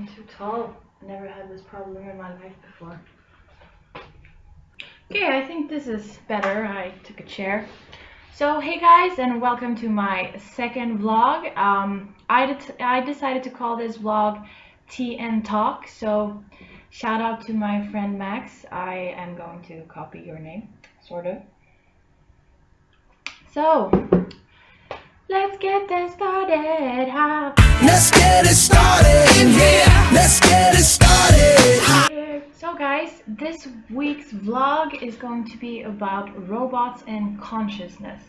I'm too tall. Never had this problem in my life before. Okay, I think this is better. I took a chair. So hey guys, and welcome to my second vlog. I decided to call this vlog Tea and Talk. So shout out to my friend Max. I am going to copy your name, sort of. So let's get this started. Let's get it started in here. Let's get it started. So guys, this week's vlog is going to be about robots and consciousness.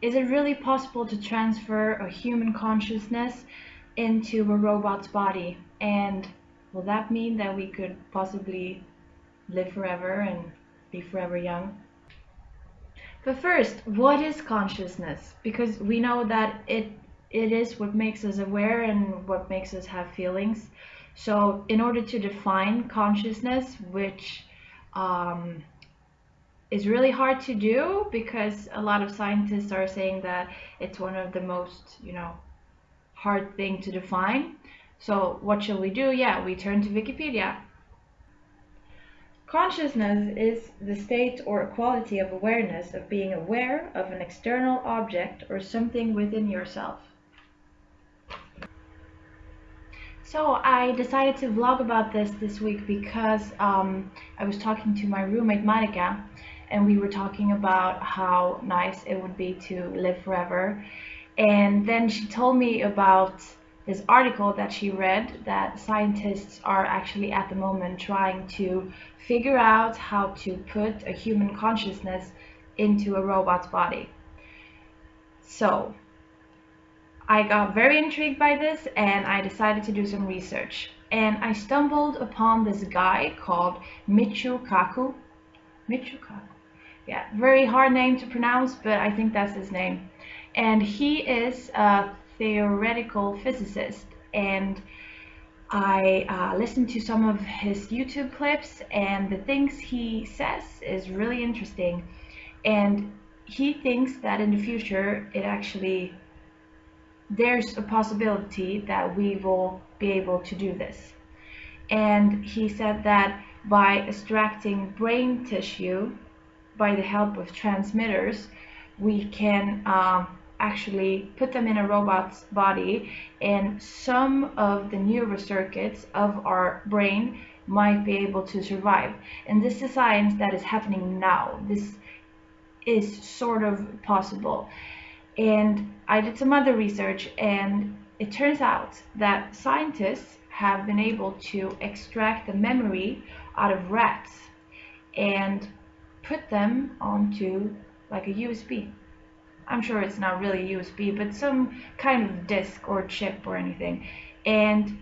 Is it really possible to transfer a human consciousness into a robot's body? And will that mean that we could possibly live forever and be forever young? But first, what is consciousness? Because we know that it is what makes us aware and what makes us have feelings. So in order to define consciousness, which is really hard to do because a lot of scientists are saying that it's one of the most, hard thing to define. So what shall we do? Yeah, we turn to Wikipedia. Consciousness is the state or quality of awareness of being aware of an external object or something within yourself. So I decided to vlog about this week because I was talking to my roommate Marika, and we were talking about how nice it would be to live forever. And then she told me about this article that she read that scientists are actually at the moment trying to figure out how to put a human consciousness into a robot's body. So I got very intrigued by this and I decided to do some research. And I stumbled upon this guy called Michio Kaku. Michio Kaku. Yeah, very hard name to pronounce, but I think that's his name. And he is a theoretical physicist. And I listened to some of his YouTube clips, and the things he says is really interesting. And he thinks that in the future, there's a possibility that we will be able to do this. And he said that by extracting brain tissue by the help of transmitters, we can actually put them in a robot's body, and some of the neurocircuits of our brain might be able to survive. And this is science that is happening now. This is sort of possible. And I did some other research, and it turns out that scientists have been able to extract the memory out of rats and put them onto like a USB. I'm sure it's not really a USB, but some kind of disk or chip or anything. And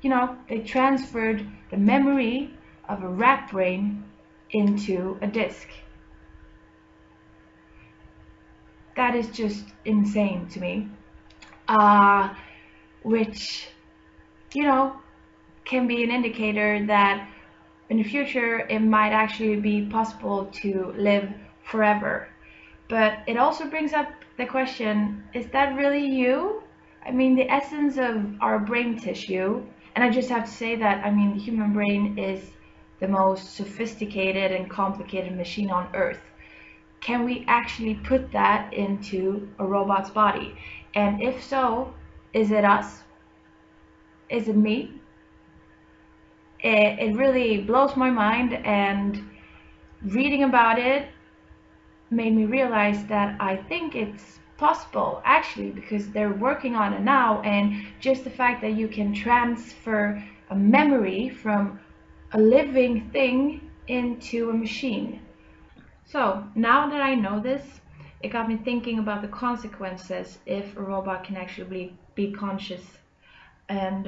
they transferred the memory of a rat brain into a disk. That is just insane to me, which can be an indicator that in the future it might actually be possible to live forever. But it also brings up the question, is that really you? I mean, the essence of our brain tissue, and I just have to say that, the human brain is the most sophisticated and complicated machine on earth. Can we actually put that into a robot's body? And if so, is it us? Is it me? It really blows my mind, and reading about it made me realize that I think it's possible actually, because they're working on it now. And just the fact that you can transfer a memory from a living thing into a machine. So now that I know this, it got me thinking about the consequences if a robot can actually be conscious. And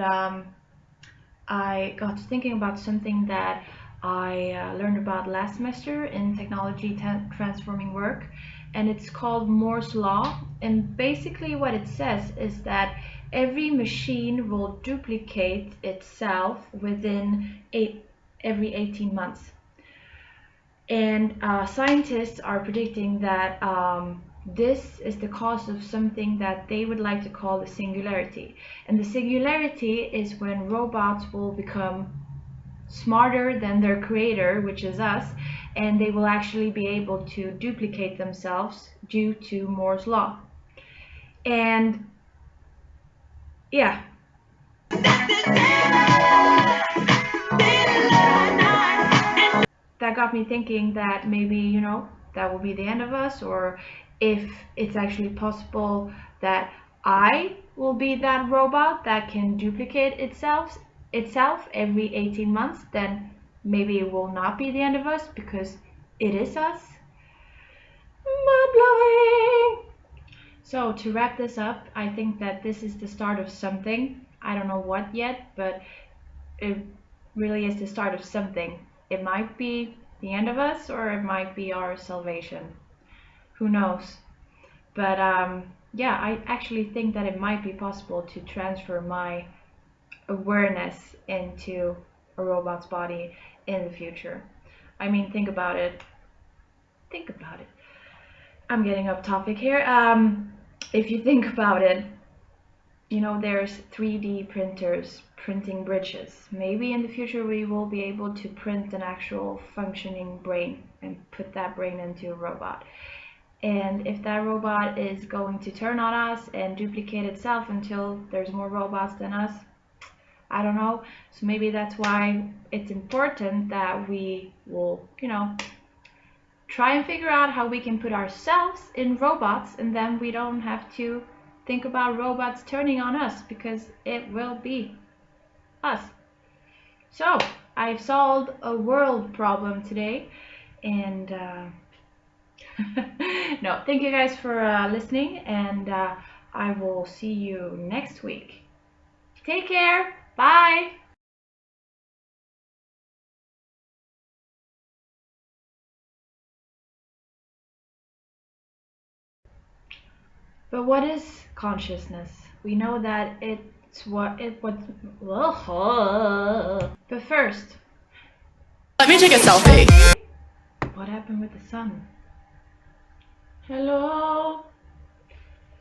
I got to thinking about something that I learned about last semester in technology transforming work, and it's called Moore's Law. And basically what it says is that every machine will duplicate itself within every 18 months. And scientists are predicting that this is the cause of something that they would like to call the singularity. And the singularity is when robots will become smarter than their creator, which is us, and they will actually be able to duplicate themselves due to Moore's law. And yeah, that got me thinking that maybe, you know, that will be the end of us, or if it's actually possible that I will be that robot that can duplicate itself every 18 months, then maybe it will not be the end of us because it is us. Mind blowing. So to wrap this up, I think that this is the start of something. I don't know what yet, but it really is the start of something. It might be the end of us, or it might be our salvation. Who knows? But yeah, I actually think that it might be possible to transfer my awareness into a robot's body in the future. I mean, think about it. Think about it. I'm getting off topic here. If you think about it, you know, there's 3D printers printing bridges. Maybe in the future we will be able to print an actual functioning brain and put that brain into a robot. And if that robot is going to turn on us and duplicate itself until there's more robots than us, I don't know. So maybe that's why it's important that we will, you know, try and figure out how we can put ourselves in robots, and then we don't have to think about robots turning on us, because it will be us. So I've solved a world problem today, and no, thank you guys for listening, and I will see you next week. Take care. Bye. But what is consciousness? We know that it's what. But first, Let me take a selfie. what happened with the sun? Hello,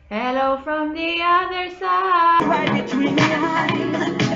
hello from the other side. Right between the eyes.